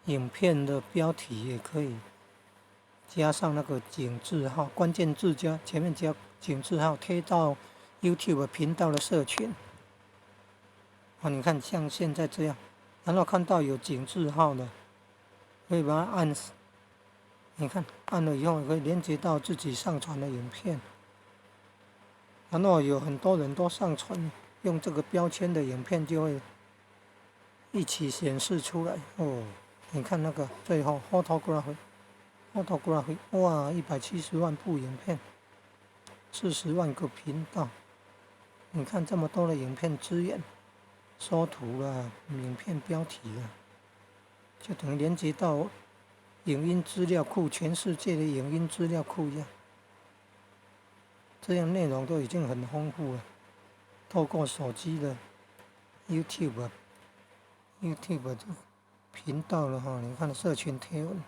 影片的标题也可以加上那个井字号，关键字前面加井字号，贴到 YouTube 频道的社群。你看像现在这样，然后看到有井字号的，可以把它按死。你看按了以后可以连接到自己上传的影片，然后有很多人都上传用这个标签的影片就会一起显示出来哦。你看那个最后 photography， 哇，170万部影片，40万个频道。你看这么多的影片资源，缩图啦，影片标题啦，就等于连接到影音资料库，全世界的影音资料库一样。这样内容都已经很丰富了。透过手机的 YouTube 这频道了哈，你看社群贴文。